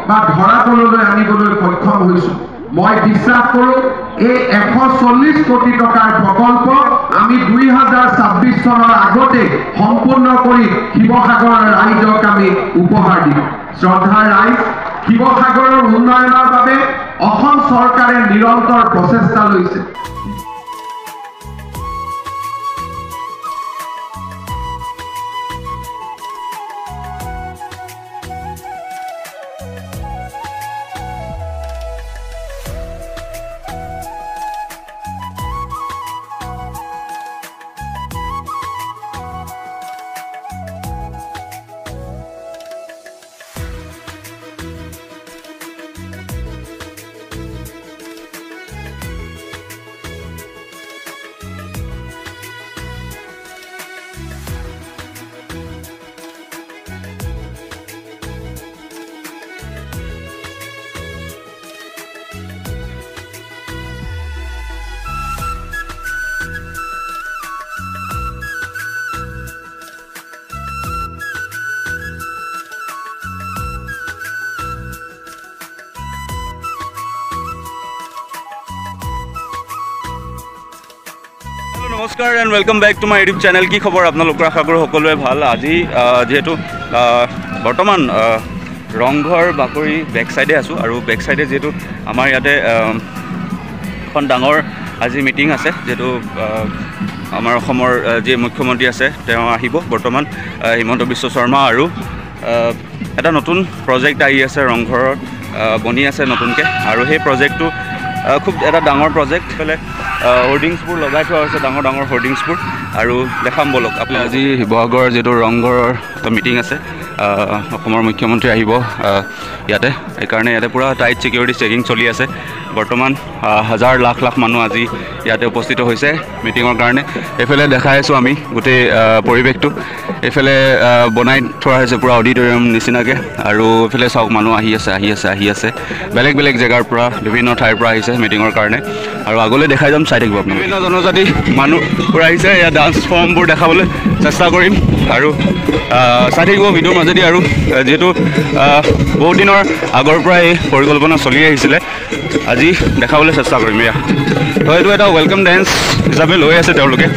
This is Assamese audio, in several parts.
বা ধৰাতললৈ আনিবলৈ সক্ষম হৈছোঁ। মই বিশ্বাস কৰোঁ এই 140 কোটি টকাৰ প্ৰকল্প আমি 2026 চনৰ আগতে সম্পূৰ্ণ কৰি শিৱসাগৰৰ ৰাইজক আমি উপহাৰ দিম। শ্ৰদ্ধাৰ ৰাইজ, শিৱসাগৰৰ উন্নয়নৰ বাবে অসম চৰকাৰে নিৰন্তৰ প্ৰচেষ্টা লৈছে। নমস্কাৰ and welcome back to my YouTube channel. কি খবৰ আপোনালোকৰ? আশা কৰোঁ সকলোৱে ভাল। আজি যিহেতু বৰ্তমান ৰংঘৰ বাকৰি বেক চাইডে আছোঁ আৰু বেক চাইডে যিহেতু আমাৰ ইয়াতে এখন ডাঙৰ আজি মিটিং আছে, যিহেতু আমাৰ অসমৰ যি মুখ্যমন্ত্ৰী আছে তেওঁ আহিব বৰ্তমান, হিমন্ত বিশ্ব শৰ্মা, আৰু এটা নতুন প্ৰজেক্ট আহি আছে ৰংঘৰত বনি আছে নতুনকৈ, আৰু সেই প্ৰজেক্টটো খুব এটা ডাঙৰ প্ৰজেক্ট। এইফালে হোৰ্ডিংছবোৰ লগাই থোৱা হৈছে, ডাঙৰ ডাঙৰ হোৰ্ডিংছবোৰ, আৰু দেখাম বলক আপুনি। আজি শিৱসাগৰৰ যিহেতু ৰংঘৰৰ এটা মিটিং আছে, অসমৰ মুখ্যমন্ত্ৰী আহিব ইয়াতে, সেইকাৰণে ইয়াতে পূৰা টাইট ছিকিউৰিটি চেকিং চলি আছে বৰ্তমান। হাজাৰ লাখ লাখ মানুহ আজি ইয়াতে উপস্থিত হৈছে মিটিঙৰ কাৰণে। এইফালে দেখাই আছোঁ আমি গোটেই পৰিৱেশটো, এইফালে বনাই থোৱা হৈছে পূৰা অডিটৰিয়াম নিচিনাকৈ, আৰু এইফালে চাওক মানুহ আহি আছে বেলেগ বেলেগ জেগাৰ পৰা, বিভিন্ন ঠাইৰ পৰা আহিছে মিটিঙৰ কাৰণে, আৰু আগলৈ দেখাই যাম, চাই থাকিব আপোনালোকে। বিভিন্ন জনজাতি মানুহ পূৰা আহিছে, ইয়াত ডান্স ফৰ্মবোৰ দেখাবলৈ চেষ্টা কৰিম, আৰু চাই থাকিব ভিডিঅ'ৰ মাজেদি। আৰু যিহেতু বহুত দিনৰ আগৰ পৰা এই পৰিকল্পনা চলি আহিছিলে, আজি দেখাবলৈ চেষ্টা কৰিম। এয়া তো এইটো এটা ৱেলকাম ডেন্স হিচাপে লৈ আছে তেওঁলোকে।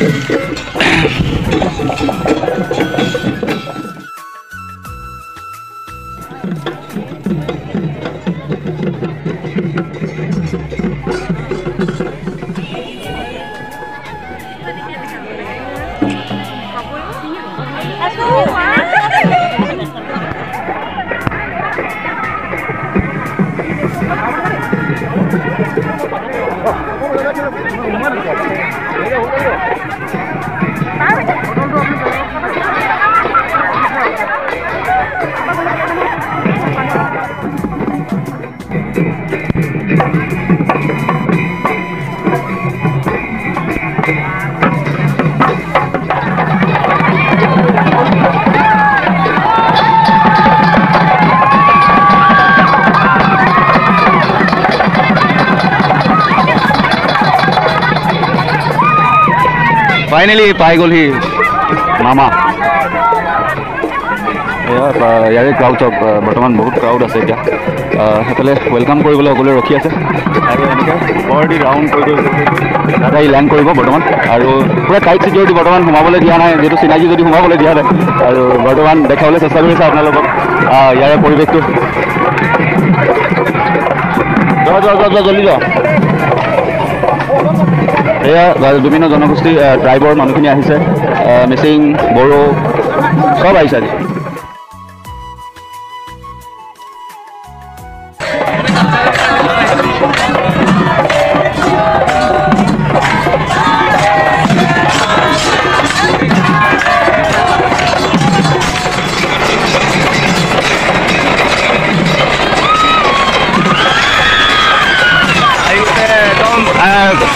ফাইনেলি পাই গ'লহি মামা। ইয়াৰে ক্ৰাউড চব বৰ্তমান বহুত ক্ৰাউড আছে এতিয়া, সেইফালে ৱেলকাম কৰিবলৈ সকলোৱে ৰখি আছে, আৰু এনেকৈ ওপৰেদি ৰাউণ্ড কৰি দাদা লেণ্ড কৰিব বৰ্তমান, আৰু পূৰা টাইট ছিকিউৰিটি বৰ্তমান সোমাবলৈ দিয়া নাই, যিহেতু চিনাকি যদি সোমাবলৈ দিয়া নাই, আৰু বৰ্তমান দেখাবলৈ চেষ্টা কৰিছে আপোনালোকক ইয়াৰে পৰিৱেশটো। জলদি যোৱা। এয়া বিভিন্ন জনগোষ্ঠী ট্ৰাইবৰ মানুহখিনি আহিছে, মিচিং, বড়ো চব আহিছে আজি।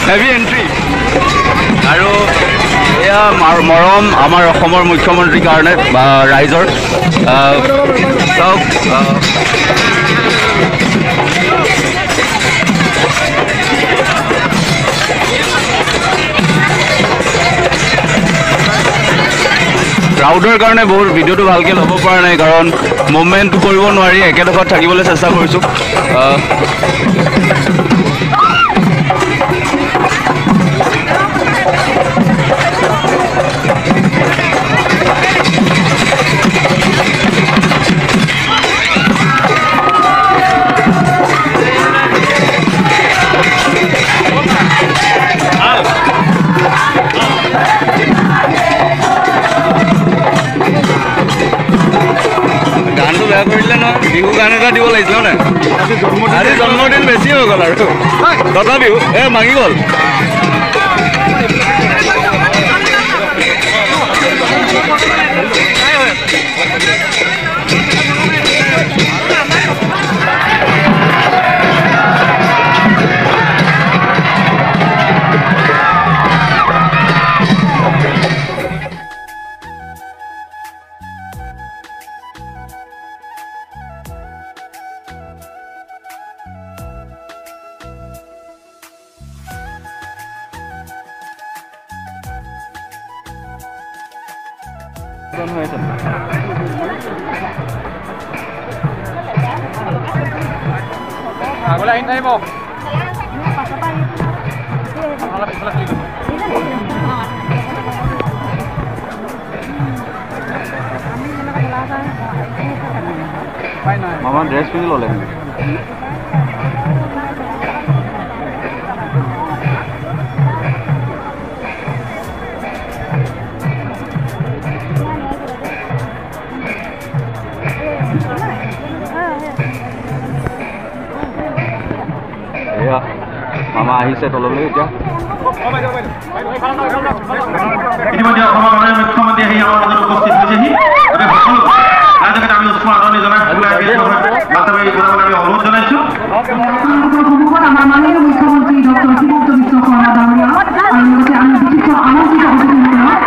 হেভি এণ্ট্ৰি, আৰু এয়া মৰম আমাৰ অসমৰ মুখ্যমন্ত্ৰীৰ কাৰণে বা ৰাইজৰ চাওক। ক্ৰাউডৰ কাৰণে বহুত ভিডিঅ'টো ভালকৈ ল'ব পৰা নাই, কাৰণ মুভমেণ্টটো কৰিব নোৱাৰি, একেডোখৰত থাকিবলৈ চেষ্টা কৰিছোঁ। গানটো বেয়া কৰিলে নহয়, বিহু গান এটা দিব লাগিছিল নে? আজি জন্মদিন বেছি হৈ গ'ল আৰু তথাপিও মাগি গ'ল। আগলৈ আহি নাহিব। মামা ড্ৰেছ পিন্ধি ল'লে এয়া মামা আহিছে তললৈ এতিয়া। ইতিমধ্যে অসমৰ মাননীয় মুখ্যমন্ত্ৰী আহি আমাৰ মাজত উপস্থিত হৈছেহি। আমি উষ্ম আদৰণি জনাই আমি অনুৰোধ জনাইছোঁ। আমাৰ মাননীয় মুখ্যমন্ত্ৰী ডক্টৰ হিমন্ত বিশ্ব শৰ্মা ডাঙৰীয়া আৰু লগতে আমি বিশিষ্ট আমন্ত্ৰিত অতিথিসকলক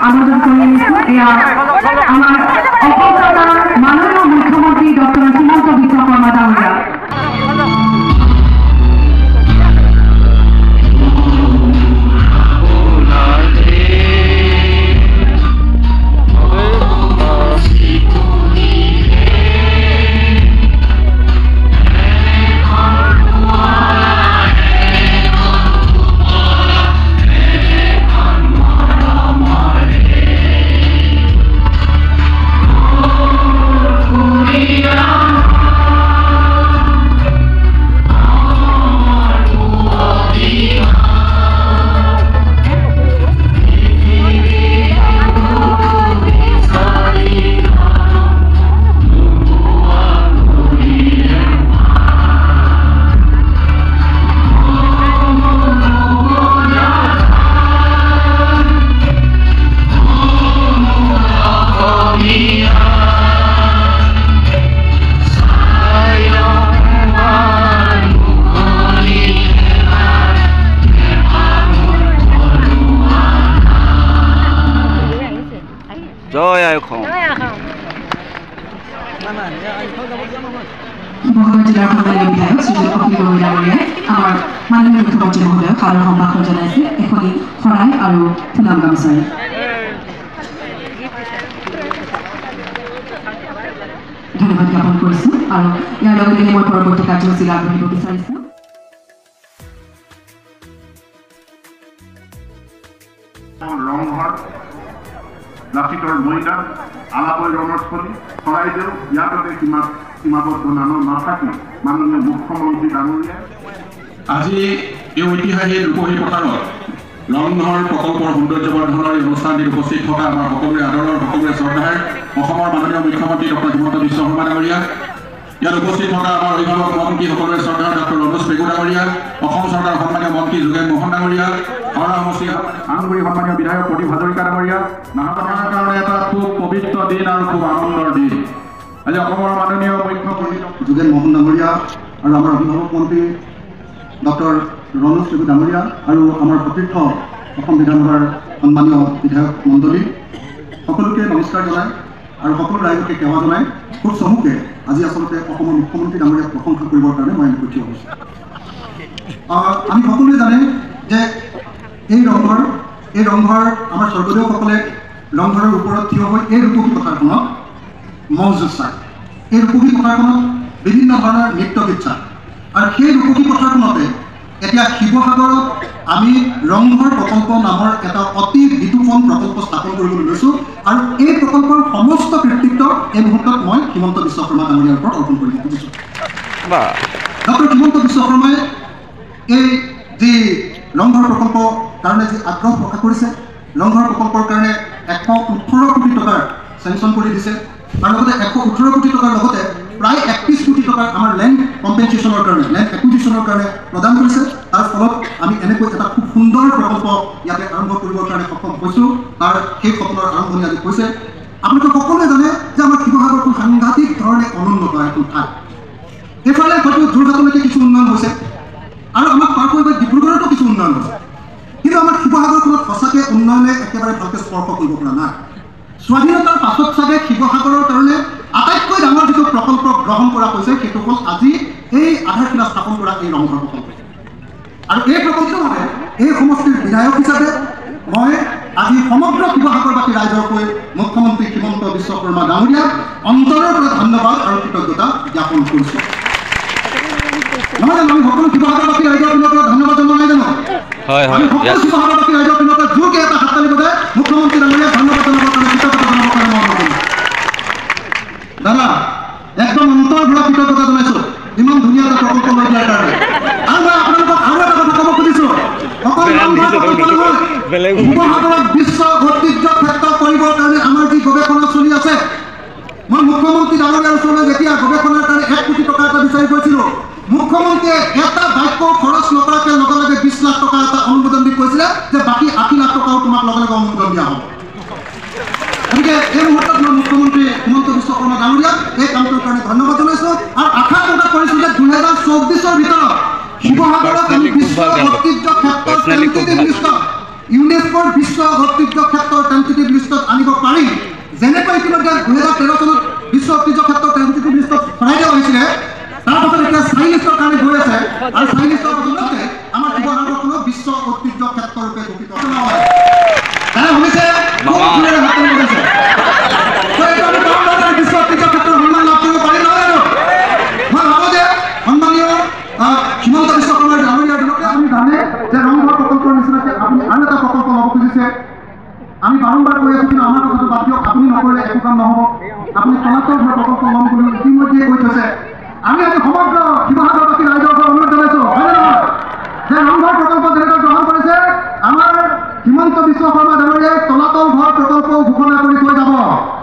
আমন্ত্ৰণ কৰি আনিছোঁ। এয়া আমাৰ অসম চৰকাৰৰ মাননীয় মুখ্যমন্ত্ৰী ডক্টৰ হিমন্ত বিশ্ব শৰ্মা ডাঙৰীয়া। জয় আই অসম। শিৱসাগৰ জিলাৰ সন্মানীয় বিধায়ক শ্ৰীযুত অখিল গগৈ ডাঙৰীয়াই আমাৰ মাননীয় মুখ্যমন্ত্ৰী মহোদয়ক সাদৰ সম্ভাষণ জনাইছে এখনি শৰাই আৰু ফুলাম গামোচাৰে। ধন্যবাদ জ্ঞাপন কৰিছোঁ আৰু ইয়াৰ লগতে মই পৰৱৰ্তী কাৰ্যসূচীত আগবাঢ়িব বিচাৰিছোঁ। ৰংঘৰ, লাচিতৰ মৈদাম, আলাপৈ ৰণস্থলী, চৰাইদেউ ইয়াতে সীমাবদ্ধ নাথাকি মাননীয় মুখ্যমন্ত্ৰী ডাঙৰীয়াই আজি এই ঐতিহাসিক ৰূপহী পথাৰত ৰংঘৰ প্ৰকল্পৰ সৌন্দৰ্য বৰ্ধনৰ এই অনুষ্ঠানটিত উপস্থিত থকা আমাৰ সকলোৰে আদৰৰ সকলোৰে শ্ৰদ্ধাৰ অসমৰ মাননীয় মুখ্যমন্ত্ৰী ডক্টৰ হিমন্ত বিশ্ব শৰ্মা ডাঙৰীয়া, ইয়াত উপস্থিত থকা আমাৰ অভিভাৱক মন্ত্ৰী সকলোৰে শ্ৰদ্ধাৰ ডক্টৰ ৰমেশ পেগু ডাঙৰীয়া, অসম চৰকাৰৰ সন্মানীয় মন্ত্ৰী যোগেন মোহন ডাঙৰীয়া, হাওৰা সমষ্টি আমগুৰি সন্মানীয় বিধায়ক প্ৰদীপ হাজৰিকা ডাঙৰীয়া, নাহৰ কাৰণে এটা খুব পবিত্ৰ দিন আৰু খুব আনন্দৰ দিন। আজি অসমৰ মাননীয় মুখ্যমন্ত্ৰী যোগেন মোহন ডাঙৰীয়া আৰু আমাৰ অভিভাৱক মন্ত্ৰী ডক্টৰ ৰমেশ পেগু ডাঙৰীয়া আৰু আমাৰ সতীৰ্থ অসম বিধানসভাৰ সন্মানীয় বিধায়ক মণ্ডলী সকলোকে নমস্কাৰ জনাই আৰু সকলো ৰাইজকে সেৱা জনাই খুব চমুকে আজি আচলতে অসমৰ মুখ্যমন্ত্ৰী ডাঙৰীয়াক প্ৰশংসা কৰিবৰ কাৰণে মই উঠি আহিছোঁ। আমি সকলোৱে জানে যে এই ৰংঘৰ এই ৰংঘৰ আমাৰ স্বৰ্গদেউসকলে ৰংঘৰৰ ওপৰত থিয় হৈ এই ৰূপহী পথাৰখনত মহ যুঁজ চায়। এই ৰূপহী পথাৰখনত বিভিন্ন ধৰণৰ নৃত্য গীত চায় আৰু সেই ৰূপহী পথাৰখনতে এতিয়া শিৱসাগৰত আমি ৰংঘৰ প্ৰকল্প নামৰ এটা অতি বিতোপন প্ৰকল্প স্থাপন কৰিবলৈ লৈছোঁ আৰু এই প্ৰকল্পৰ সমস্ত কৃতিত্ব এই মুহূৰ্তত মই হিমন্ত বিশ্ব শৰ্মা ডাঙৰীয়াৰ ওপৰত অৰ্পণ কৰিব খুজিছোঁ। ডক্টৰ হিমন্ত বিশ্ব শৰ্মাই এই যি ৰংঘৰ প্ৰকল্পৰ কাৰণে যি আগ্ৰহ প্ৰকাশ কৰিছে, ৰংঘৰ প্ৰকল্পৰ কাৰণে 118 কোটি টকাৰ চেংচন কৰি দিছে আৰু লগতে 118 কোটি টকাৰ লগতে প্ৰায় 31 কোটি টকাৰ আমাৰ লেণ্ড কম্পেনচেশ্যনৰ কাৰণে, লেণ্ড একুইজিশ্যনৰ কাৰণে প্ৰদান কৰিছে। তাৰ ফলত আমি এনেকৈ এটা খুব সুন্দৰ প্ৰকল্প ইয়াতে আৰম্ভ কৰিবৰ কাৰণে সক্ষম হৈছোঁ। তাৰ সেই সপোনৰ আৰম্ভণি আজি হৈছে। আপোনালোকে সকলোৱে জানে যে আমাৰ শিৱসাগৰটো সাংঘাতিক ধৰণে অনুন্নত এখন ঠাই। এইফালে হয়তো যোৰহাটলৈকে কিছু উন্নয়ন হৈছে আৰু আমাক পাৰ কৰি গৈ ডিব্ৰুগড়তো কিছু উন্নয়ন হৈছে, কিন্তু আমাৰ শিৱসাগৰখনত সঁচাকৈ উন্নয়নে একেবাৰে ভালকৈ স্পৰ্শ কৰিব পৰা নাই। স্বাধীনতাৰ পাছত চাগে শিৱসাগৰৰ কাৰণে আটাইতকৈ ডাঙৰ যিটো প্ৰকল্প গ্ৰহণ কৰা হৈছে সেইটো হ'ল আজি এই আধাৰশিলা স্থাপন কৰা এই ৰংঘৰ প্ৰকল্প। আৰু এই প্ৰকল্পতে এই সমষ্টিৰ বিধায়ক হিচাপে মই আজি সমগ্ৰ শিৱসাগৰবাসী ৰাইজৰ হৈ মুখ্যমন্ত্ৰী হিমন্ত বিশ্ব শৰ্মা ডাঙৰীয়াক অন্তৰৰ পৰা ধন্যবাদ আৰু কৃতজ্ঞতা জ্ঞাপন কৰিছোঁ। নহয় জানো, আমি সকলো শিৱসাগৰবাসী ৰাইজৰ পিনৰ পৰা ধন্যবাদ জনোৱা নাই জানো? আমি সকলো শিৱসাগৰবাসী ৰাইজৰ পিনৰ পৰা জোৰকৈ এটা হাততালি বজাই মুখ্যমন্ত্ৰী ডাঙৰীয়াক ধন্যবাদ জনাবৰ কাৰণে, কৃতজ্ঞতা জনাবৰ কাৰণে মই অনুৰোধ কৰিছোঁ। দাদা একদম অন্তৰ পৰা কৃতজ্ঞতা জনাইছোঁ ইমান ধুনীয়া এটা প্ৰকল্প লৈ দিয়াৰ কাৰণে। আৰু মই আপোনালোকক আৰু এটা কথা ক'ব খুজিছোঁ, অকল ৰংঘৰ প্ৰকল্প নহয়, শিৱসাগৰক বিশ্ব ঐতিহ্য ক্ষেত্ৰ কৰিবৰ কাৰণে আমাৰ যি গৱেষণা চলি আছে, মই মুখ্যমন্ত্ৰী ডাঙৰীয়াৰ ওচৰলৈ যেতিয়া গৱেষণাৰ কাৰণে 1 কোটি টকা এটা বিচাৰি গৈছিলোঁ, মুখ্যমন্ত্ৰীয়ে এটা বাক্য খৰচ নকৰাকৈ লগে লগে 20 লাখ টকা এটা অনুমোদন দি কৈছিলে যে বাকী 80 লাখ টকাও তোমাক লগে লগে অনুমোদন দিয়া হ'ব। গতিকে এই মুহূৰ্তত মই মুখ্যমন্ত্ৰী হিমন্ত বিশ্ব শৰ্মা ডাঙৰীয়াক এই কামটোৰ কাৰণে ধন্যবাদ জনাইছোঁ আৰু আশা প্ৰকাশ কৰিছোঁ যে 2024ৰ ভিতৰত শিৱসাগৰক আমি বিশ্ব ঐতিহ্য ক্ষেত্ৰৰ টেণ্টেটিভ লিষ্টত, ইউনেস্কোৰ বিশ্ব ঐতিহ্য ক্ষেত্ৰৰ টেণ্টেটিভ লিষ্টত আনিব পাৰিম। যেনেকৈ ইতিমধ্যে 2013 চনত বিশ্ব ঐতিহ্য ক্ষেত্ৰৰ টেণ্টেটিভ লিষ্টত ভৰাই দিয়া হৈছিলে, তাৰপাছত এতিয়া স্থায়ী লিষ্টৰ কাৰণে গৈ আছে আৰু স্থায়ী লিষ্টৰ পাছতে আমাৰ শিৱসাগৰখনক বিশ্ব ঐতিহ্য ক্ষেত্ৰৰূপে ঘোষিত কৰা হয়। শুনিছে বিশ্ব ঐতিহ্য ক্ষেত্ৰৰ সন্মান লাভ কৰিব পাৰি নহয় জানো? মই ভাবোঁ যে সন্মানীয় হিমন্ত বিশ্ব শৰ্মা ডাঙৰীয়াৰ দিনতে আমি জানে যে ৰংঘৰ প্ৰকল্পৰ নিচিনাকৈ আপুনি আৰু এটা প্ৰকল্প ল'ব খুজিছে। আমি বাৰম্বাৰ কৈ আছোঁ, কিন্তু আমাৰ কথাটো বাদ দিয়ক, আপুনি নকৰিলে একো কাম নহ'ব। আপুনি তলাতল ঘৰ প্ৰকল্প ল'ম বুলি ইতিমধ্যে কৈ থৈছে। আমি আজি সমগ্ৰ শিৱসাগৰবাসী ৰাইজৰ পৰা অনুৰোধ জনাইছোঁ, হয় নে নহয়, যে ৰংঘৰ প্ৰকল্প যেনেকৈ গ্ৰহণ কৰিছে আমাৰ হিমন্ত বিশ্ব শৰ্মা ডাঙৰীয়াই তলাতল ঘৰ প্ৰকল্প ঘোষণা কৰি থৈ যাব,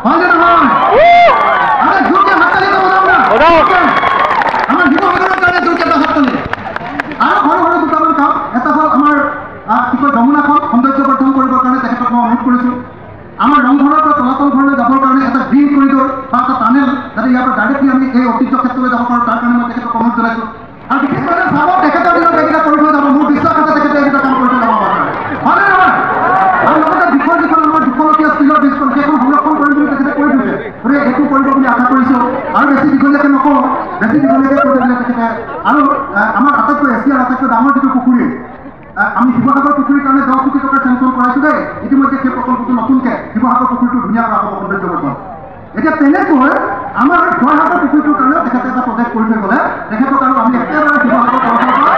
হয় নে নহয়? জোৰকে হাততালি বজাওক না, আমাৰ শিৱসাগৰৰ কাৰণে জোৰকে এটা হাততালি। আৰু সৰু সৰু দুটামান কাম, এটা হ'ল আমাৰ কি কয় যমুনাখন সৌন্দৰ্য বৰ্ধন কৰিবৰ কাৰণে তেখেতক মই অনুৰোধ কৰিছোঁ। আমাৰ ৰংঘৰৰ পৰা তলাতল ঘৰলৈ যাবৰ কাৰণে এটা গ্ৰীণ কৰিডৰ বা এটা টানেল, যাতে ইয়াৰ পৰা ডাইৰেক্টলি আমি এই ঐতিহ্য ক্ষেত্ৰলৈ যাব পাৰোঁ, তাৰ কাৰণে মই তেখেতক অনুৰোধ জনাইছোঁ। আৰু বিশেষভাৱে চাব তেখেতৰ দিনত এইকেইটা কৰি থৈ যাব, মোৰ বিশ্বাস আছে তেখেতে এইকেইটা কাম কৰি থৈ যাব পাৰে, হয় নে নহয়? আৰু লগতে যিখন আমাৰ 200 ষ্টীলৰ ব্ৰিজখন সেইখন সংৰক্ষণ কৰিম বুলি তেখেতে কৈ থৈছে। গতিকে এইটো কৰিব বুলি আশা কৰিছোঁ। আৰু বেছি দীঘলীয়াকৈ নকওঁ, বেছি দীঘলীয়াকৈ কৈ দিলে তেখেতে। আৰু আমাৰ আটাইতকৈ এছিয়াৰ আটাইতকৈ ডাঙৰ যিটো পুখুৰী, আমি শিৱসাগৰ পুখুৰীৰ কাৰণে 10 কোটি টকাৰ চেংচন কৰাইছোঁ দেই। ইতিমধ্যে সেই প্ৰকল্পটো নতুনকৈ শিৱসাগৰ পুখুৰীটো ধুনীয়া কৰা হ'ব, সৌন্দৰ্য বৰ্ধন। এতিয়া তেনেকৈ আমাৰ জয়সাগৰ পুখুৰীটোৰ কাৰণেও তেখেতে এটা প্ৰজেক্ট কৰি থৈ গ'লে, তেখেতক আৰু আমি একেবাৰে শিৱসাগৰ তৰফৰ পৰা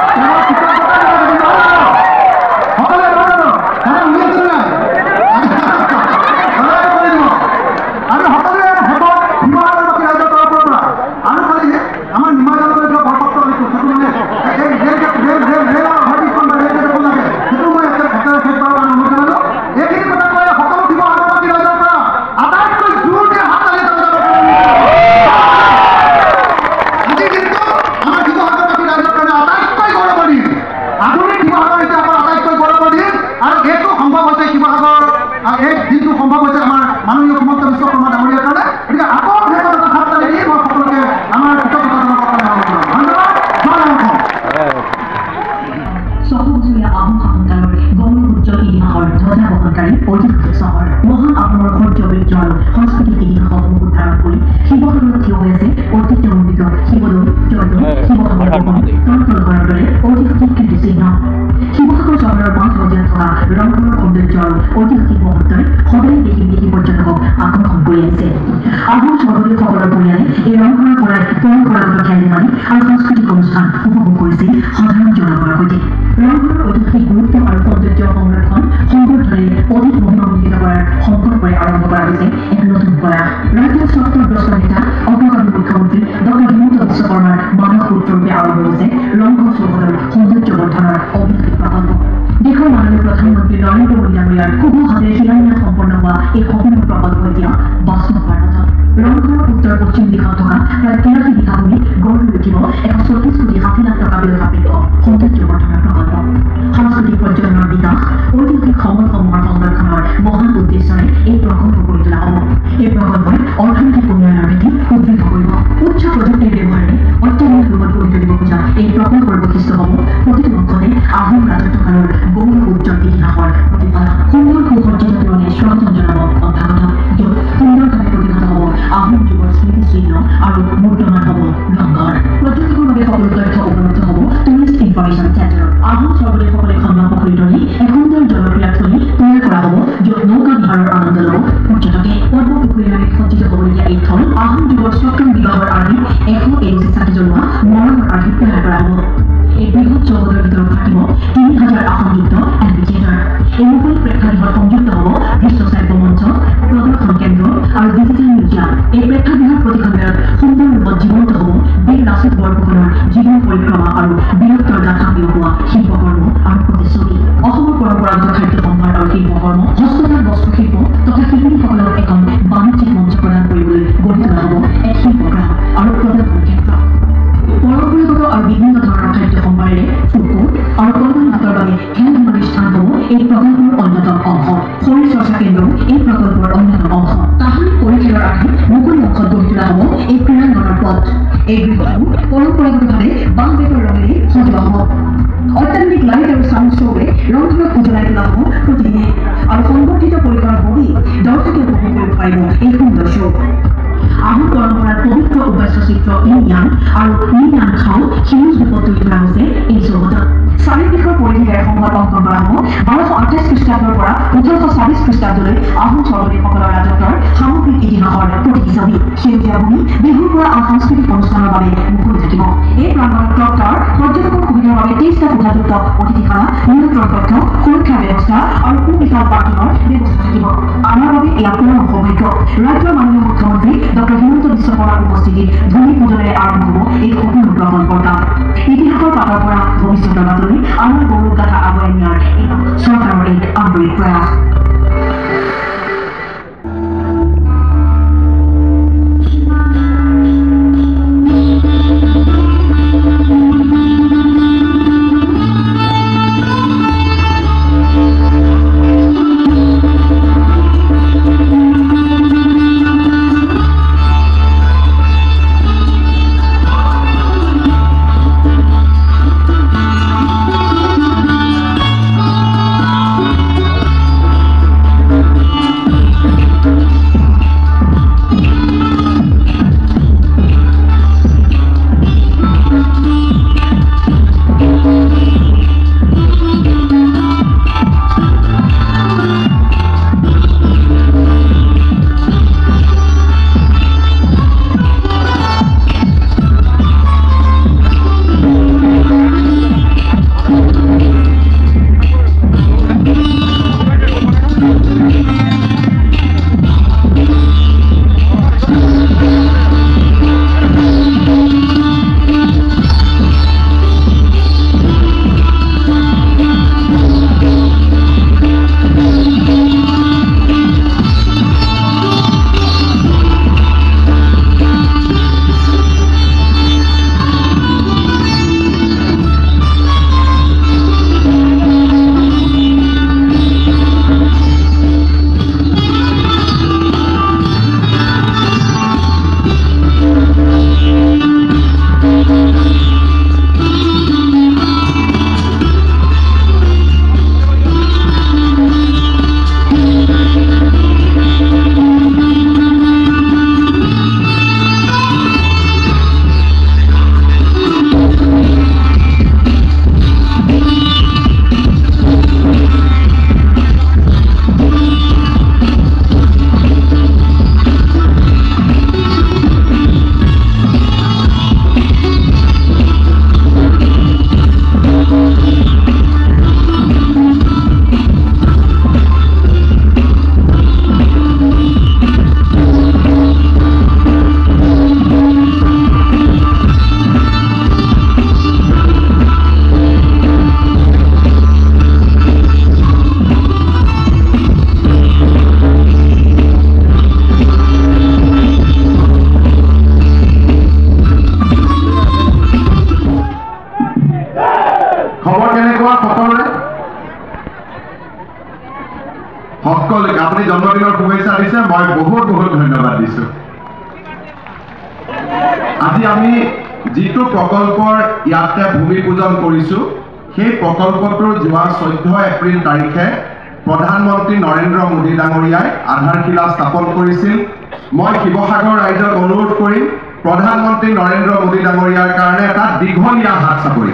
সকলোৱে আৰু সকলোৱে হ'ব শিৱসাগৰবাসী ৰাইজৰ তৰফৰ পৰা। আৰু খালি আমাৰ নিমাইজানলৈ যোৱা বৰপত্ৰ আনিছোঁ, সেইটো মানে ৰেলৰ হয়খন বা ৰেল দেখোন লাগে, সেইটো মই একেবাৰে শেষবাৰৰ কাৰণে অনুৰোধ জনালোঁ। এইখিনি কথা কৈ সকলো শিৱসাগৰবাসী ৰাইজৰ পৰা আটাইতকৈ জোৰকৈ হাততালি বজাব আজি কিন্তু আমাৰ শিৱসাগৰবাসী ৰাইজৰ কাৰণে আটাইতকৈ কৰি আহিছে। আহোম স্বৰ্গদেউসকলৰ পৰিয়ালে এই ৰংঘৰৰ পৰা পৰম্পৰাগত খেল ধেমালি আৰু সাংস্কৃতিক অনুষ্ঠান উপভোগ কৰিছিল সাধাৰণ জনতাৰ সৈতে। ৰংঘৰৰ ঐতিহাসিক গুৰুত্ব আৰু সৌন্দৰ্য সংৰক্ষণ সংবৰ্ধনে অধিক মহিমামণ্ডিত কৰাৰ সংকল্পৰে আৰম্ভ কৰা হৈছে এক নতুন প্ৰয়াস। ৰাজ্যৰ স্বাস্থ্যগ্ৰস্ত নেতা অগ্ৰগামী মুখ্যমন্ত্ৰী ডক্টৰ হিমন্ত বিশ্ব শৰ্মাৰ মানস পুত্ৰৰূপে আৰম্ভ হৈছে ৰংঘৰ চৌহদৰ সৌন্দৰ্য বৰ্ধনৰ অভিনৱ প্ৰকল্প। দেশৰ মাননীয় প্ৰধানমন্ত্ৰী নৰেন্দ্ৰ মোদী ডাঙৰীয়াৰ শুভ হাতে শিলান্যাস সম্পন্ন হোৱা এই সপোনৰ প্ৰকল্প এতিয়া বাস্তৱ হোৱাৰ পথত। ৰংঘৰৰ উত্তৰ পশ্চিম দিশত থকা প্ৰায় 83 বিঘা ভূমি গঢ় লৈ উঠিব 140 কোটি 60 লাখ টকা ব্যয় সাপেক্ষ সৌন্দৰ্য বৰ্ধনৰ প্ৰকল্প। সাংস্কৃতিক পৰ্যটনৰ বিকাশ, ঐতিহাসিক সমলসমূহৰ সংৰক্ষণৰ মহান উদ্দেশ্যৰে এই প্ৰকল্প গঢ়ি তোলা হ'ব। এই প্ৰকল্পই অৰ্থনৈতিক উন্নয়নৰ ভেটি সুদৃঢ় কৰিব। উচ্চ প্ৰযুক্তিৰ ব্যৱহাৰে অত্যাধুনিক ৰূপত গঢ়ি তুলিব খোজা এই প্ৰকল্পৰ বৈশিষ্ট্য হ'ব প্ৰতিটো অংশতে আহোম ৰাজত্বকালৰ গৌৰৱ উজ্জ্বল ইতিহাসৰ প্ৰতিফলন। সুন্দৰ সুসজ্জিত পুৰণি স্বতন্ত্ৰ নামক অভ্যাগত, য'ত সুন্দৰভাৱে প্ৰতিহত হ'ব আহোম যুগৰ স্মৃতিচিহ্ন আৰু মূৰ্তমান হ'ব ৰংঘৰ। পৰ্যটকৰ বাবে সকলো তথ্য উপলব্ধ হ'ব টুৰিষ্ট ইনফৰমেশ্যন চেণ্টাৰত। আহোম স্বৰ্গদেউসকলে খন্দা পুখুৰী ধৰি এক সুন্দৰ জনক্ৰীড়াস্থলী তৈয়াৰ কৰা হ'ব, য'ত নৌকা বিহাৰৰ আনন্দ ল'ব পৰ্যটকে। পদ্ম পুখুৰীৰে সজ্জিত হ'বলগীয়া এই থল আহোম যুগৰ স্বকম বিবাহৰ আৰ্হি 121 চাকি জ্বলোৱা মৰণৰ আৰ্হি তৈয়াৰ কৰা হ'ব। এই বৃহৎ চৌহদৰ ভিতৰত থাকিব 3000 আসনযুক্ত এম্পিথিয়েটাৰ। এই মুকলি প্ৰেক্ষাগৃহত সংযুক্ত হ'ব দৃশ্যশ্ৰাব্য মঞ্চ, প্ৰদৰ্শন কেন্দ্ৰ আৰু ডিজিটেল মিউজিয়াম। এই প্ৰেক্ষাগৃহৰ প্ৰতিখণ্ডত সুন্দৰ ৰূপত জীৱন্ত হ'ব বীৰ লাচিত বৰফুকনৰ জীৱন পৰিক্ৰমা আৰু বীৰত্বৰ গাথা বিয়পোৱা শিল্পকৰ্ম আৰু প্ৰতিচ্ছবি। অসমৰ পৰম্পৰাগত খাদ্য সম্ভাৰ আৰু শিল্পকৰ্ম, হস্ততাঁত বস্ত্ৰশিল্প তথা শিল্পীসকলক এখন বাণিজ্যিক মঞ্চ প্ৰদান কৰিবলৈ গঢ়ি তোলা হ'ব এক শিল্পগ্ৰাম আৰু প্ৰদৰ্শন কেন্দ্ৰ। পৰম্পৰাগত আৰু বিভিন্ন ধৰণৰ খাদ্য সম্ভাৰেৰে ফুড কোৰ্ট আৰু কল্যাণ নাটৰ বাবে খেল ধেমালিৰ স্থান হ'ব এই প্ৰকল্পৰ অন্যতম অংশ। শৰীৰ চৰ্চা কেন্দ্ৰও এই প্ৰকল্পৰ অন্যতম অংশ। তাহানি পৰিখেলৰ আৰ্হি মুকলি অংশত গঢ়ি তোলা হ'ব এই ক্ৰীড়াংগনৰ পথ। এই গৃহটো পৰম্পৰাগতভাৱে বাঁহ বেতৰ ৰঙেৰে সজোৱা হ'ব। অত্যাধুনিক লাইট আৰু চাউণ্ড শ্ব'ৰে ৰংঘৰক উজ্বলাই তোলা হ'ব প্ৰতিদিনে আৰু সংবৰ্ধিত পৰিসৰৰ বহি দৰ্শকে উপভোগ কৰিব পাৰিব এই সুন্দৰ শ্ব'। আহোম পৰম্পৰাৰ পবিত্ৰ উপাস্য চিত্ৰ ইনয়ান আৰু ইনয়ান খাও সেউজ ৰূপত তুলি ধৰা হৈছে এই চৌহদত। চাৰিদিশৰ পৰিধিৰে সংবাদ অংকন কৰা হ'ব 1228 খ্ৰীষ্টাব্দৰ পৰা 1826 খ্ৰীষ্টাব্দলৈ আহোম স্বৰ্গদেউসকলৰ ৰাজত্বৰ সামগ্ৰিক ইতিহাসৰ প্ৰতিটি ছবি। সেউজীয়া ভূমি বিহুৰ পৰা সাংস্কৃতিক অনুষ্ঠানৰ বাবে মুকলি থাকিব। এই প্ৰাংগণত ক্লক টাৱাৰ, পৰ্যটকৰ সুবিধাৰ বাবে 23টা কোঠাযুক্ত অতিথিশালা, নিয়ন্ত্ৰণ কক্ষ, সুৰক্ষা ব্যৱস্থা আৰু সুবিশাল পাৰ্কিঙৰ ব্যৱস্থা থাকিব। আমাৰ বাবে এয়া পূৰ্ণ সৌভাগ্য। ৰাজ্যৰ মাননীয় মুখ্যমন্ত্ৰী ডক্টৰ হিমন্ত বিশ্ব শৰ্মাৰ উপস্থিতিত ভূমি পূজনেৰে আৰম্ভ হ'ব এই সপোন প্ৰকল্পৰ কাম। ইতিহাসৰ পাতৰ পৰা ভৱিষ্যতৰ বাতৰি আমাৰ গৌৰৱ গাথা আগুৱাই নিয়াৰ এয়া চৰকাৰৰ এক আন্তৰিক প্ৰয়াস। বহুত বহুত ধন্যবাদ দিছোঁ। আজি আমি যিটো প্ৰকল্পৰ ইয়াতে ভূমি পূজন কৰিছোঁ সেই প্ৰকল্পটোৰ যোৱা 14 এপ্ৰিল তাৰিখে প্ৰধানমন্ত্ৰী নৰেন্দ্ৰ মোদী ডাঙৰীয়াই আধাৰশিলা স্থাপন কৰিছিল। মই শিৱসাগৰ ৰাইজক অনুৰোধ কৰিম প্ৰধানমন্ত্ৰী নৰেন্দ্ৰ মোদী ডাঙৰীয়াৰ কাৰণে এটা দীঘলীয়া হাত চাপৰি।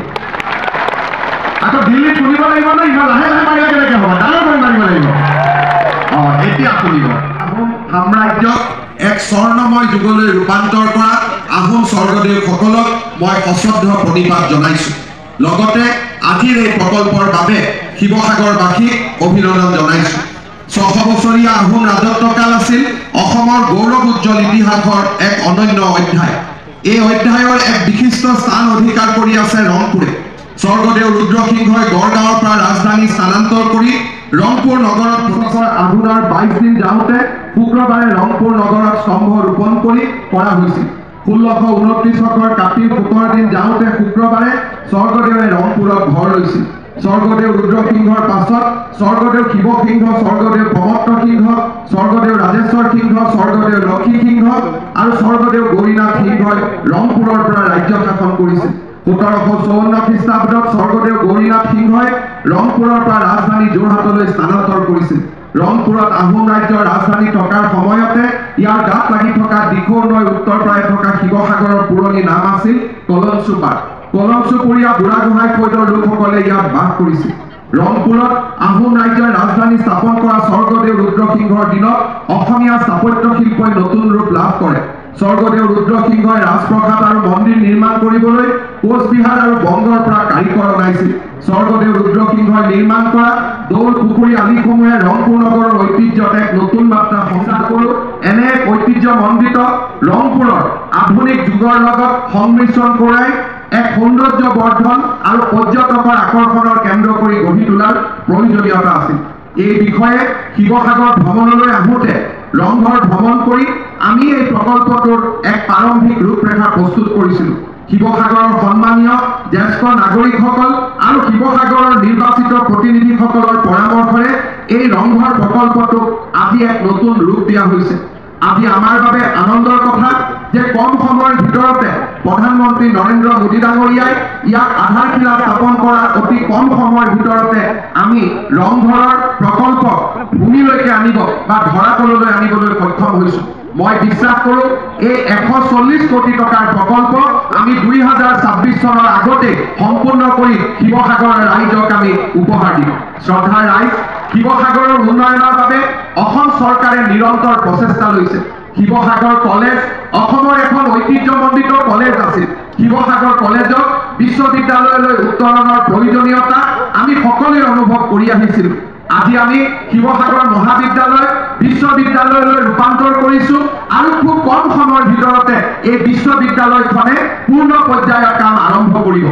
আকৌ দিল্লীত শুনিব লাগিব নে ইমান লাহে লাহে মাৰিলে কেনেকৈ হ'ব? ডাঙৰ কৰি মাৰিব লাগিব। এতিয়া শুনিব। আহোম সাম্ৰাজ্যক এক স্বৰ্ণময় যুগলৈ ৰূপান্তৰ কৰা আহোম স্বৰ্গদেউসকলক মই সশ্ৰদ্ধ প্ৰণিপাত জনাইছোঁ। লগতে আজিৰ এই প্ৰকল্পৰ বাবে শিৱসাগৰবাসীক অভিনন্দন জনাইছোঁ। 600 বছৰীয়া আহোম ৰাজত্বকাল আছিল অসমৰ গৌৰৱ উজ্জ্বল ইতিহাসৰ এক অনন্য অধ্যায়। এই অধ্যায়ৰ এক বিশিষ্ট স্থান অধিকাৰ কৰি আছে ৰংপুৰে। স্বৰ্গদেউ ৰুদ্ৰসিংহই গড়গাঁৱৰ পৰা ৰাজধানী স্থানান্তৰ কৰি ৰংপুৰ নগৰত বছৰ আঘোণৰ 22 দিন যাওঁতে শুক্ৰবাৰে ৰংপুৰ নগৰত স্তম্ভ ৰোপণ কৰি কৰা হৈছিল। 1629 চনৰ কাতিৰ 17 দিন যাওঁতে শুক্ৰবাৰে স্বৰ্গদেৱে ৰংপুৰত ঘৰ লৈছিল। স্বৰ্গদেউ ৰুদ্ৰসিংহৰ পাছত স্বৰ্গদেউ শিৱসিংহ, স্বৰ্গদেউ প্ৰমত্ত সিংহ, স্বৰ্গদেউ ৰাজেশ্বৰ সিংহ, স্বৰ্গদেউ লক্ষী সিংহ আৰু স্বৰ্গদেউ গৌৰীনাথ সিংহই ৰংপুৰৰ পৰা ৰাজ্য শাসন কৰিছিল। 1754 খ্ৰীষ্টাব্দত স্বৰ্গদেউ গৌৰীনাথ সিংহই ৰংপুৰৰ পৰা ৰাজধানী যোৰহাটলৈ স্থানান্তৰ কৰিছিল। ৰংপুৰত আহোম ৰাজ্যৰ ৰাজধানী থকাৰ সময়তে ইয়াৰ গাত লাগি থকা দিখৌৰ নৈ উত্তৰ প্ৰায় থকা শিৱসাগৰৰ পুৰণি নাম আছিল কলঞ্চুপাৰ। কলঞ্চুপুৰীয়া বুঢ়াগোহাঁই ফৈদৰ লোকসকলে ইয়াত বাস কৰিছিল। ৰংপুৰত আহোম ৰাজ্যৰ ৰাজধানী স্থাপন কৰা স্বৰ্গদেউ ৰুদ্ৰসিংহৰ দিনত অসমীয়া স্থাপত্য শিল্পই নতুন ৰূপ লাভ কৰে। স্বৰ্গদেউ ৰুদ্ৰসিংহই ৰাজপ্ৰসাদ আৰু মন্দিৰ নিৰ্মাণ কৰিবলৈ কোচবিহাৰ আৰু বংগৰ পৰা কাৰিকৰ অনাইছিল। স্বৰ্গদেউ ৰুদ্ৰসিংহই নিৰ্মাণ কৰা দৌল পুখুৰী আলিসমূহে ৰংপুৰ নগৰৰ ঐতিহ্যত এক নতুন মাত্ৰা সঞ্চাৰ কৰোঁ। এনে এক ঐতিহ্যমণ্ডিত ৰংপুৰৰ আধুনিক যুগৰ লগত সংমিশ্ৰণ কৰাই এক সৌন্দৰ্য বৰ্ধন আৰু পৰ্যটকৰ আকৰ্ষণৰ কেন্দ্ৰ কৰি গঢ়ি তোলাৰ প্ৰয়োজনীয়তা আছিল। এই বিষয়ে শিৱসাগৰ ভ্ৰমণলৈ আহোঁতে ৰংঘৰ ভ্ৰমণ কৰি আমি এই প্ৰকল্পটোৰ এক প্ৰাৰম্ভিক ৰূপৰেখা প্ৰস্তুত কৰিছিলোঁ। শিৱসাগৰৰ সন্মানীয় জ্যেষ্ঠ নাগৰিকসকল আৰু শিৱসাগৰৰ নিৰ্বাচিত প্ৰতিনিধিসকলৰ পৰামৰ্শৰে এই ৰংঘৰ প্ৰকল্পটোক আজি এক নতুন ৰূপ দিয়া হৈছে। আজি আমাৰ বাবে আনন্দৰ কথা যে কম সময়ৰ ভিতৰতে প্ৰধানমন্ত্ৰী নৰেন্দ্ৰ মোদী ডাঙৰীয়াই ইয়াক আধাৰশিলা স্থাপন কৰাৰ অতি কম সময়ৰ ভিতৰতে আমি ৰংঘৰৰ প্ৰকল্প ভূমিলৈকে আনিব বা ধৰাতললৈ আনিবলৈ সক্ষম হৈছোঁ। মই বিশ্বাস কৰোঁ এই 140 কোটি টকাৰ প্ৰকল্প আমি 2026 চনৰ আগতে সম্পূৰ্ণ কৰি শিৱসাগৰৰ ৰাইজক আমি উপহাৰ দিম। শ্ৰদ্ধাৰ ৰাইজ, শিৱসাগৰৰ উন্নয়নৰ বাবে অসম চৰকাৰে নিৰন্তৰ প্ৰচেষ্টা লৈছে। শিৱসাগৰ কলেজ অসমৰ এখন ঐতিহ্যমণ্ডিত কলেজ আছিল। শিৱসাগৰ কলেজক বিশ্ববিদ্যালয়লৈ উত্তৰণৰ প্ৰয়োজনীয়তা আমি সকলোৱে অনুভৱ কৰি আহিছিলোঁ। আজি আমি শিৱসাগৰ মহাবিদ্যালয় বিশ্ববিদ্যালয়লৈ ৰূপান্তৰ কৰিছোঁ আৰু খুব কম সময়ৰ ভিতৰতে এই বিশ্ববিদ্যালয়খনে পূৰ্ণ পৰ্যায়ৰ কাম আৰম্ভ কৰিব।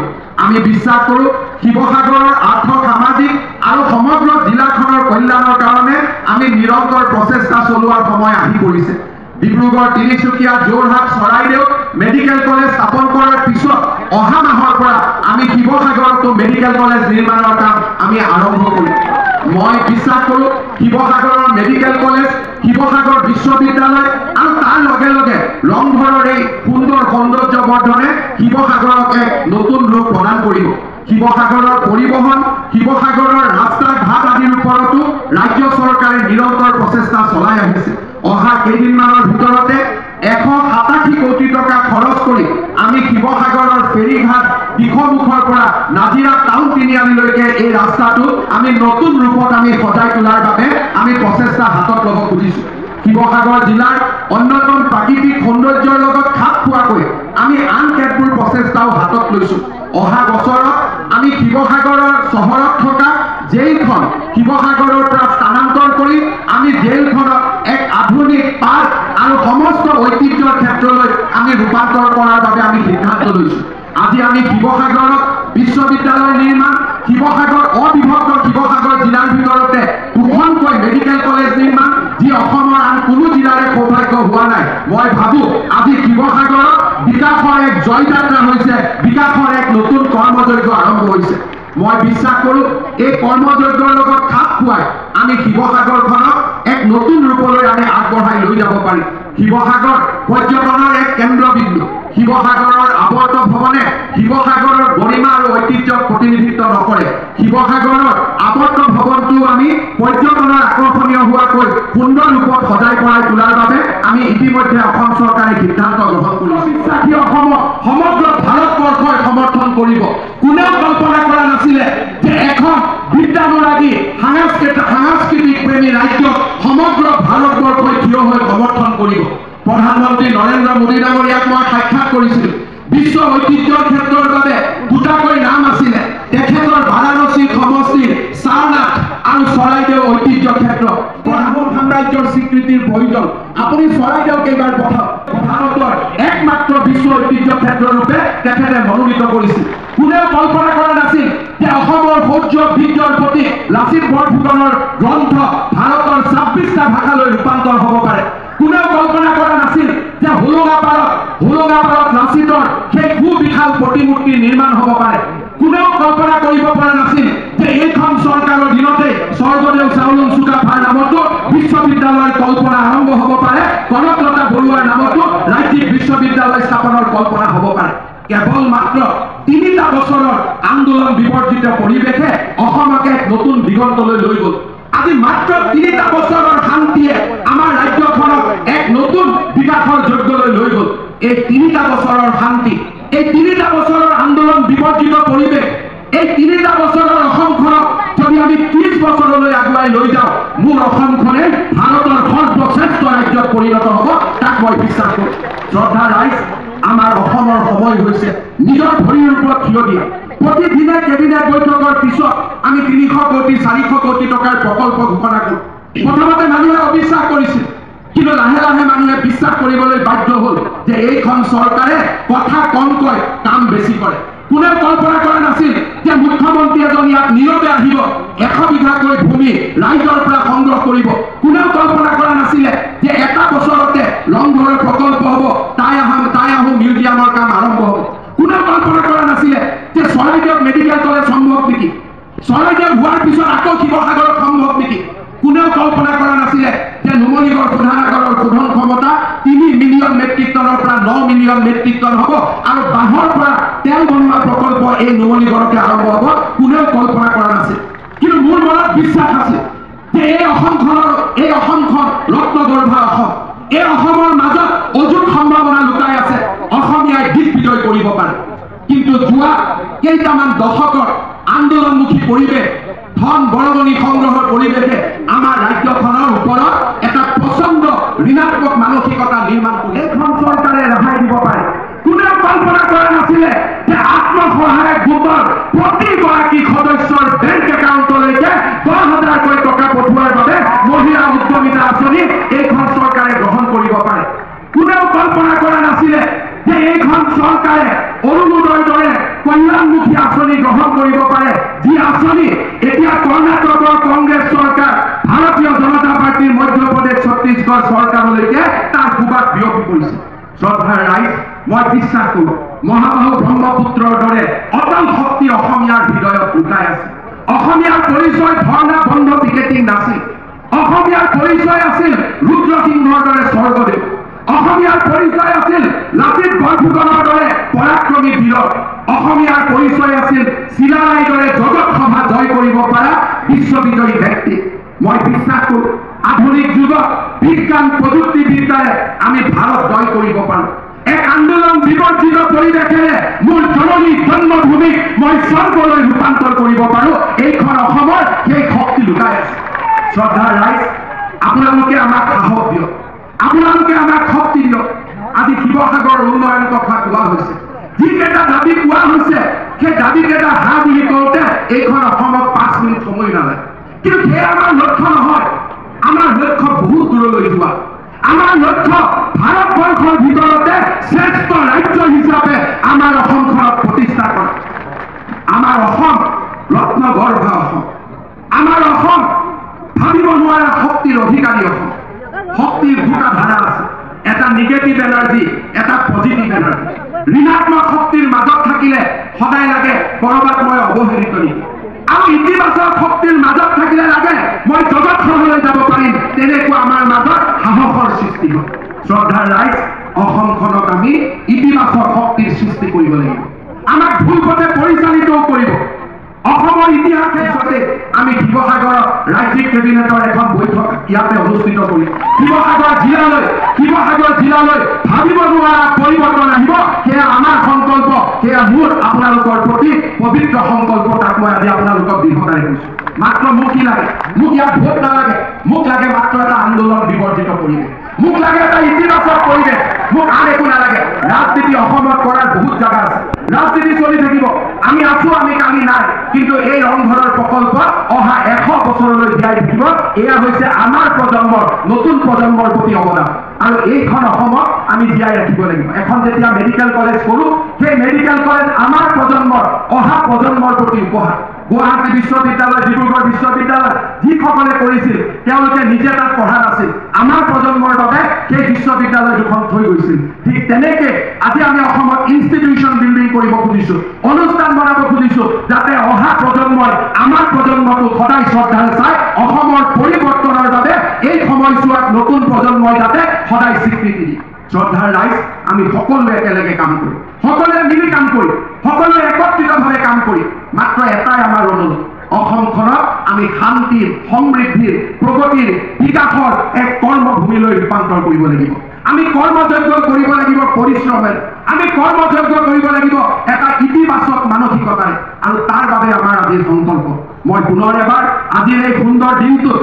আমি বিশ্বাস কৰোঁ শিৱসাগৰৰ আৰ্থ সামাজিক আৰু সমগ্ৰ জিলাখনৰ কল্যাণৰ কাৰণে আমি নিৰন্তৰ প্ৰচেষ্টা চলোৱাৰ সময় আহি পৰিছে। ডিব্ৰুগড়, তিনিচুকীয়া, যোৰহাট, চৰাইদেউ মেডিকেল কলেজ স্থাপন কৰাৰ পিছত অহা মাহৰ পৰা আমি শিৱসাগৰতো মেডিকেল কলেজ নিৰ্মাণৰ কাম আমি আৰম্ভ কৰিম। মই বিশ্বাস কৰোঁ শিৱসাগৰৰ মেডিকেল কলেজ, শিৱসাগৰ বিশ্ববিদ্যালয় আৰু তাৰ লগে লগে ৰংঘৰৰ এই সুন্দৰ সৌন্দৰ্য বৰ্ধনে শিৱসাগৰক এক নতুন ৰূপ প্ৰদান কৰিব। শিৱসাগৰৰ পৰিবহণ, শিৱসাগৰৰ ৰাস্তা ঘাট আদিৰ ওপৰতো ৰাজ্য চৰকাৰে নিৰন্তৰ প্ৰচেষ্টা চলাই আহিছে। অহা কেইদিনমানৰ ভিতৰতে 187 কোটি টকা খৰচ কৰি আমি শিৱসাগৰৰ ফেৰীঘাট দিখমুখৰ পৰা নাজিৰা টাউন তিনিআলিলৈকে এই ৰাস্তাটো আমি নতুন ৰূপত আমি সজাই তোলাৰ বাবে আমি প্ৰচেষ্টা হাতত ল'ব খুজিছোঁ। শিৱসাগৰ জিলাৰ অন্যতম প্ৰাকৃতিক সৌন্দৰ্যৰ লগত খাপ খোৱাকৈ আমি আন কেতবোৰ প্ৰচেষ্টাও হাতত লৈছোঁ। অহা বছৰত আমি শিৱসাগৰৰ চহৰত থকা জেইলখন শিৱসাগৰৰ পৰা স্থানান্তৰ কৰি আমি জেইলখনক এক আধুনিক পাৰ্ক আৰু সমস্ত ঐতিহ্যৰ ক্ষেত্ৰলৈ আমি ৰূপান্তৰ কৰাৰ বাবে আমি সিদ্ধান্ত লৈছোঁ। আজি আমি শিৱসাগৰত বিশ্ববিদ্যালয় নিৰ্মাণ, শিৱসাগৰ অবিভক্ত শিৱসাগৰ জিলাৰ ভিতৰতে 2খনকৈ মেডিকেল কলেজ নিৰ্মাণ, যি অসমৰ আন কোনো জিলাৰে সৌভাগ্য হোৱা নাই। মই ভাবোঁ আজি শিৱসাগৰত বিকাশৰ এক জয়যাত্ৰা হৈছে, বিকাশৰ এক নতুন কৰ্মযজ্ঞ আৰম্ভ হৈছে। মই বিশ্বাস কৰোঁ এই কৰ্মযজ্ঞৰ লগত খাপ খুৱাই আমি শিৱসাগৰখনক এক এক নতুন ৰূপলৈ আমি আগবঢ়াই লৈ যাব পাৰিম। শিৱসাগৰ পৰ্যটনৰ এক কেন্দ্ৰবিন্দু। শিৱসাগৰৰ আৱৰ্ত ভৱনে শিৱসাগৰৰ গৰিমা আৰু ঐতিহ্যক প্ৰতিনিধিত্ব নকৰে। শিৱসাগৰৰ আৱৰ্ত ভৱনটো আমি পৰ্যটনৰ আকৰ্ষণীয় হোৱাকৈ সুন্দৰ ৰূপত সজাই পৰাই তোলাৰ বাবে আমি ইতিমধ্যে অসম চৰকাৰে সিদ্ধান্ত গ্ৰহণ কৰিছে। বিশ্বাসী অসমক সমগ্ৰ ভাৰতবৰ্ষই সমৰ্থন কৰিব। কোনেও কল্পনা কৰা নাছিলে যে এখন বিদ্যানুৰাগী সাংস্কৃতিক প্ৰেমী ৰাজ্যক সমগ্ৰ ভাৰতবৰ্ষই থিয় হৈ সমৰ্থন কৰিব। প্ৰধানমন্ত্ৰী নৰেন্দ্ৰ মোদী ডাঙৰীয়াক মই সাক্ষাৎ কৰিছিলোঁ। বিশ্ব ঐতিহ্যৰ ক্ষেত্ৰৰ বাবে দুটাকৈ নাম আছিলে। তেখেতৰ বাৰাণসী সমষ্টিৰ সাৰনাথ আৰু চৰাইদেউ ঐতিহ্য ক্ষেত্ৰ। ব্ৰাহ্মণ সাম্ৰাজ্যৰ স্বীকৃতিৰ প্ৰয়োজন। আপুনি চৰাইদেউক এইবাৰ ভাৰতৰ একমাত্ৰ বিশ্ব ঐতিহ্য ক্ষেত্ৰ ৰূপে তেখেতে মনোনীত কৰিছিল। কোনেও কল্পনা কৰা নাছিল যে অসমৰ শৌৰ্য বীৰ্যৰ প্ৰতি লাচিত বৰফুকনৰ গ্ৰন্থ ভাৰতৰ 26টা ভাষালৈ ৰূপান্তৰ হ'ব পাৰে। কোনেও কল্পনা কৰা নাছিল যে হোলোঙাপাৰত লাচিতৰ সেই সুবিশাল প্ৰতিমূৰ্তি নিৰ্মাণ হ'ব পাৰে। কোনেও কল্পনা কৰিব পৰা নাছিল যে এইখন চৰকাৰৰ দিনতে স্বৰ্গদেউ চাওলুং চুকাফাৰ নামতো বিশ্ববিদ্যালয়ৰ কল্পনা আৰম্ভ হ'ব পাৰে। কনকলতা বৰুৱাৰ নামতো ৰাজ্যিক বিশ্ববিদ্যালয় স্থাপনৰ কল্পনা হ'ব পাৰে। কেৱল মাত্ৰ 3টা বছৰৰ আন্দোলন বিবৰ্জিত পৰিৱেশে অসমক এক নতুন দিগন্তলৈ লৈ গ'ল। আজি মাত্ৰ 3টা বছৰৰ শান্তিয়ে আমাৰ ৰাজ্যখনক এক নতুন বিকাশৰ যোগ্যলৈ লৈ গ'ল। এই 3টা বছৰৰ শান্তি, এই 3টা বছৰৰ আন্দোলন বিবৰ্জিত পৰিৱেশ, এই 3টা বছৰৰ অসমখনক যদি আমি 30 বছৰলৈ আগুৱাই লৈ যাওঁ, মোৰ অসমখনে ভাৰতৰ সৰ্বশ্ৰেষ্ঠ ৰাজ্যত পৰিণত হ'ব, তাক মই বিশ্বাস কৰোঁ। শ্ৰদ্ধা ৰাইজ, আমাৰ অসমৰ সময় হৈছে নিজৰ ভৰিৰ ওপৰত থিয় দিয়া। প্ৰতিদিনে কেবিনেট বৈঠকৰ পিছত আমি 300 কোটি 400 কোটি টকাৰ প্ৰকল্প ঘোষণা কৰোঁ। প্ৰথমতে মানুহে অবিশ্বাস কৰিছিল, কিন্তু লাহে লাহে মানুহে বিশ্বাস কৰিবলৈ বাধ্য হ'ল যে এইখন চৰকাৰে কথা কম কয়, কাম বেছি কৰে। কোনেও কল্পনা কৰা নাছিল যে মুখ্যমন্ত্ৰী এজন ইয়াত নীৰৱে আহিব, 100 বিঘাকৈ ভূমি ৰাইজৰ পৰা সংগ্ৰহ কৰিব। কোনেও কল্পনা কৰা নাছিলে যে এটা বছৰতে ৰংঘৰৰ প্ৰকল্প হ'ব, টাই আহোম মিউজিয়ামৰ কাম আৰম্ভ হ'ব। কোনেও কল্পনা কৰা নাছিলে যে চৰাইদেউত মেডিকেল কলেজ সম্ভৱ নেকি, চৰাইদেউ হোৱাৰ পিছত আকৌ শিৱসাগৰত সম্ভৱ নেকি। কোনেও কল্পনা কৰা নাছিলে যে নুমলীগড় শোধনাগাৰৰ শোধন ক্ষমতা 3 মিলিয়ন মেট্ৰিক টনৰ পৰা 9 মিলিয়ন মেট্ৰিক টন হ'ব আৰু বাঁহৰ পৰা তেল বনোৱা প্ৰকল্প এই নুমলীগড়তে আৰম্ভ হ'ব। কোনেও কল্পনা কৰা নাছিল, কিন্তু মোৰ মনত বিশ্বাস আছিল যে এই অসমখন ৰত্নগৰ্ভা অসম। এই অসমৰ মাজত অযুত সম্ভাৱনা লুকাই আছে। অসমীয়াই দিগ্বিজয় কৰিব পাৰে। কিন্তু যোৱা কেইটামান দশকৰ আন্দোলনমুখী পৰিৱেশ, ধন বৰঙণি সংগ্ৰহৰ পৰিৱেশে আমাৰ ৰাজ্যখনৰ ওপৰত এটা প্ৰচণ্ড ঋণাত্মক মানসিকতা নিৰ্মাণ কৰি এইখন চৰকাৰে ৰেহাই দিব পাৰে। কোনেও কল্পনা কৰা নাছিলে যে আত্মসহায়ক গোটৰ প্ৰতিগৰাকী সদস্যৰ বেংক একাউণ্টলৈকে 10,000কৈ টকা পঠোৱাৰ বাবে মহিলা উদ্যমিতা আঁচনি এইখন চৰকাৰে গ্ৰহণ কৰিব পাৰে। কোনেও কল্পনা কৰা নাছিলে যে এইখন চৰকাৰে অৰুণোদয়ৰ দৰে কল্যাণমুখী আঁচনি গ্ৰহণ কৰিব পাৰে, যি আঁচনি এতিয়া কৰ্ণাটকৰ কংগ্ৰেছ চৰকাৰ, ভাৰতীয় জনতা পাৰ্টীৰ মধ্যপ্ৰদেশ ছত্তীশগড় চৰকাৰলৈকে তাৰ সুবাস বিয়পি পৰিছে। শ্ৰদ্ধাৰ ৰাইজ, মই বিশ্বাস কৰোঁ মহাবাহু ব্ৰহ্মপুত্ৰৰ দৰে অটল শক্তি অসমীয়াৰ হৃদয়ত লুকাই আছে। অসমীয়াৰ পৰিচয় ধৰ্ণা বন্ধ পিকেটিং নাছিল। অসমীয়াৰ পৰিচয় আছিল ৰুদ্ৰসিংহৰ দৰে স্বৰ্গদেউ। অসমীয়াৰ পৰিচয় আছিল লাচিত বৰফুকনৰ দৰে পৰাক্ৰমী বীৰ। অসমীয়াৰ পৰিচয় আছিল চিলাৰাইৰ দৰে জগত সভা জয় কৰিব পৰা বিশ্ববিজয়ী ব্যক্তি। মই বিশ্বাস কৰোঁ আধুনিক যুগত বিজ্ঞান প্ৰযুক্তিবিদ্যাৰে আমি ভাৰত জয় কৰিব পাৰোঁ। এক আন্দোলন বিবৰ্জিত পৰিৱেশেৰে মোৰ জননী জন্মভূমিক মই স্বৰ্গলৈ ৰূপান্তৰ কৰিব পাৰোঁ। এইখন অসমৰ সেই শক্তি লুকাই আছে। শ্ৰদ্ধাৰ ৰাইজ, আপোনালোকে আমাক সাহস দিয়ক, আপোনালোকে আমাক শক্তি দিয়ক। আজি শিৱসাগৰ উন্নয়ন কথা কোৱা হৈছে, যিকেইটা দাবী কোৱা হৈছে সেই দাবীকেইটা হা বুলি কওঁতে এইখন অসমক 5 মিনিট সময় নালাগে। কিন্তু সেয়া আমাৰ লক্ষ্য নহয়। আমাৰ লক্ষ্য বহুত দূৰলৈ যোৱা। আমাৰ লক্ষ্য ভাৰতবৰ্ষৰ ভিতৰতে শ্ৰেষ্ঠ ৰাজ্য হিচাপে আমাৰ অসমখনক প্ৰতিষ্ঠা কৰা। আমাৰ অসম ৰত্নগৰ্ভা অসম। আমাৰ অসম ভাবিব নোৱাৰা শক্তিৰ অধিকাৰী অসম। শক্তিৰ দুটা ধাৰা আছে, এটা নিগেটিভ এনাৰ্জি, এটা পজিটিভ এনাৰ্জি। ঋণাত্মক শক্তিৰ মাজত থাকিলে সদায় লাগে কৰবাত মই অৱহেলিত নেকি, আৰু ইতিবাচক শক্তিৰ মাজত থাকিলে লাগে মই জগতখনলৈ যাব পাৰিম, তেনেকুৱা শ্ৰদ্ধাৰ ৰাইজ, অসমখনক আমি ইতিবাচক শক্তিৰ সৃষ্টি কৰিব লাগিব। আমাক ভুল পথে পৰিচালিতও কৰিব। অসমৰ ইতিহাসে সৈতে আমি শিৱসাগৰৰ ৰাজ্যিক কেবিনেটৰ এখন বৈঠক ইয়াতে অনুষ্ঠিত কৰিম। শিৱসাগৰ জিলালৈ ভাবিব নোৱাৰা পৰিৱৰ্তন আহিব। সেয়া আমাৰ সংকল্প, সেয়া মোৰ আপোনালোকৰ প্ৰতি পবিত্ৰ সংকল্প। তাক মই আজি আপোনালোকক দৃঢ়তাৰে কৈছো। মাত্ৰ মোক কি লাগে? মোক ইয়াত ভোট নালাগে, মোক লাগে মাত্ৰ এটা আন্দোলন বিবৰ্জিত পৰিৱেশ, মোক লাগে এটা ইতিবাচক পৰিৱেশ, মোক আন একো নালাগে। ৰাজনীতি অসমত কৰাৰ বহুত জাগা আছে, ৰাজনীতি চলি থাকিব। আমি আছো, আমি কালি নাই, কিন্তু এই ৰংঘৰৰ প্ৰকল্প অহা 100 বছৰলৈ জীয়াই থাকিব। এয়া হৈছে আমাৰ প্ৰজন্মৰ, নতুন প্ৰজন্মৰ প্ৰতি অৱদান। আৰু এইখন অসমক আমি জীয়াই ৰাখিব লাগিব। এখন যেতিয়া মেডিকেল কলেজ কৰোঁ, সেই মেডিকেল কলেজ আমাৰ প্ৰজন্মৰ, অহা প্ৰজন্মৰ প্ৰতি উপহাৰ। গুৱাহাটী বিশ্ববিদ্যালয়, ডিব্ৰুগড় বিশ্ববিদ্যালয় যিসকলে কৰিছিল তেওঁলোকে নিজে তাত পঢ়া নাছিল, আমাৰ প্ৰজন্মৰ বাবে সেই বিশ্ববিদ্যালয় দুখন থৈ গৈছিল। ঠিক তেনেকে আজি আমি অসমত ইনষ্টিটিউচন বিল্ডিং কৰিব খুজিছো, অনুষ্ঠান বনাব খুজিছো, যাতে অহা প্ৰজন্মই আমাৰ প্ৰজন্মটোক সদায় শ্ৰদ্ধাৰে চাই অসমৰ পৰিৱৰ্তনৰ বাবে এই সময়ছোৱাত নতুন প্ৰজন্মই যাতে সদায় স্বীকৃতি দিয়ে। শ্ৰদ্ধাৰ ৰাইজ, আমি সকলোৱে একেলগে কাম কৰিম, সকলোৱে মিলি কাম কৰিম, সকলোৱে একত্ৰিতভাৱে কাম কৰিম। মাত্ৰ এটাই আমাৰ অনুৰোধ, অসমখনক আমি শান্তিৰ, সমৃদ্ধিৰ, প্ৰগতিৰ, বিকাশৰ এক কৰ্মভূমিলৈ ৰূপান্তৰ কৰিব লাগিব। আমি কৰ্মযজ্ঞ কৰিব লাগিব পৰিশ্ৰমেৰে, আমি কৰ্মযজ্ঞ কৰিব লাগিব এটা ইতিবাচক মানসিকতাৰে। আৰু তাৰ বাবে আমাৰ আজিৰ সংকল্প। মই পুনৰ এবাৰ আজিৰ এই সুন্দৰ দিনটোত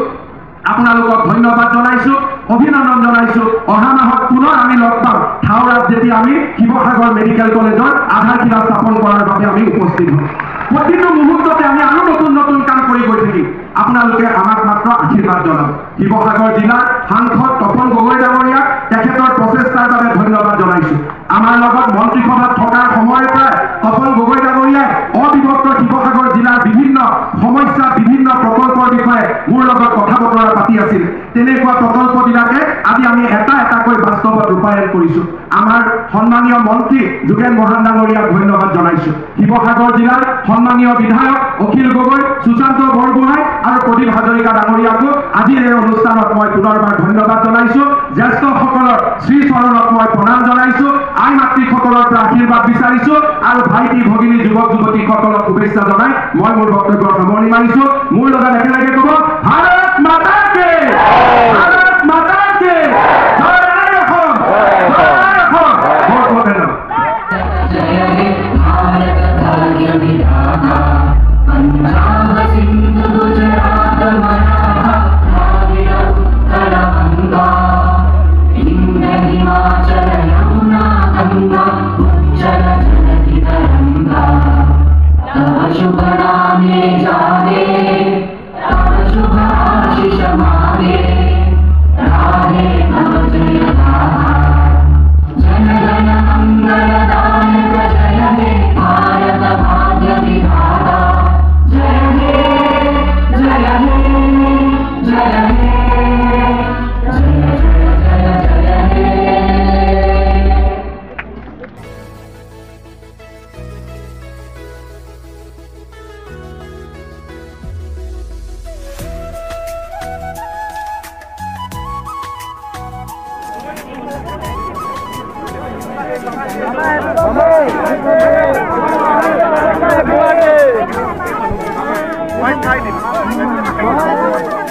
আপোনালোকক ধন্যবাদ জনাইছো, অভিনন্দন জনাইছো। অহা মাহত পুনৰ আমি লগ পাম থাওৰাত, যেতিয়া আমি শিৱসাগৰ মেডিকেল কলেজৰ আধাৰশিলা স্থাপন কৰাৰ বাবে আমি উপস্থিত হম। প্ৰতিটো মুহূৰ্ততে আমি আৰু নতুন নতুন কাম কৰি গৈ থাকিম। আপোনালোকে আমাক মাত্ৰ আশীৰ্বাদ জনাব। শিৱসাগৰ জিলাৰ সাংসদ তপন গগৈ ডাঙৰীয়াক তেখেতৰ প্ৰচেষ্টাৰ বাবে ধন্যবাদ জনাইছো। আমাৰ লগত মন্ত্ৰীসভাত থকাৰ সময়ৰ পৰাই তপন গগৈ ডাঙৰীয়াই অবিভক্ত শিৱসাগৰ জিলাৰ বিভিন্ন সমস্যা, বিভিন্ন প্ৰকল্পৰ বিষয়ে মোৰ লগত কথা বতৰা পাতি আছিল। তেনেকুৱা প্ৰকল্পবিলাকে আজি আমি এটা এটাকৈ বাস্তৱত ৰূপায়ণ কৰিছো। আমাৰ সন্মানীয় মন্ত্ৰী যোগেন মহান ডাঙৰীয়াক ধন্যবাদ জনাইছো। শিৱসাগৰ জিলাৰ সন্মানীয় বিধায়ক অখিল গগৈ, সুশান্ত বৰগোহাঁই আৰু প্ৰদীপ হাজৰিকা ডাঙৰীয়াকো আজিৰ এই অনুষ্ঠানত মই পুনৰবাৰ ধন্যবাদ জনাইছো। জ্যেষ্ঠসকলৰ শ্ৰীচৰণত মই প্ৰণাম জনাইছো। আই মাতৃসকলৰ পৰা আশীৰ্বাদ বিচাৰিছো আৰু ভাইটি ভগিনী যুৱক যুৱতীসকলক শুভেচ্ছা জনাই মই মোৰ বক্তব্য সামৰণি মাৰিছো। মোৰ লগত একেলগে ক'ব, ভাৰত মাতা কি, ভাৰত মাতা কি, জয় আই অসম, জয় আই অসম। বহুত বহুত ধন্যবাদ। One side.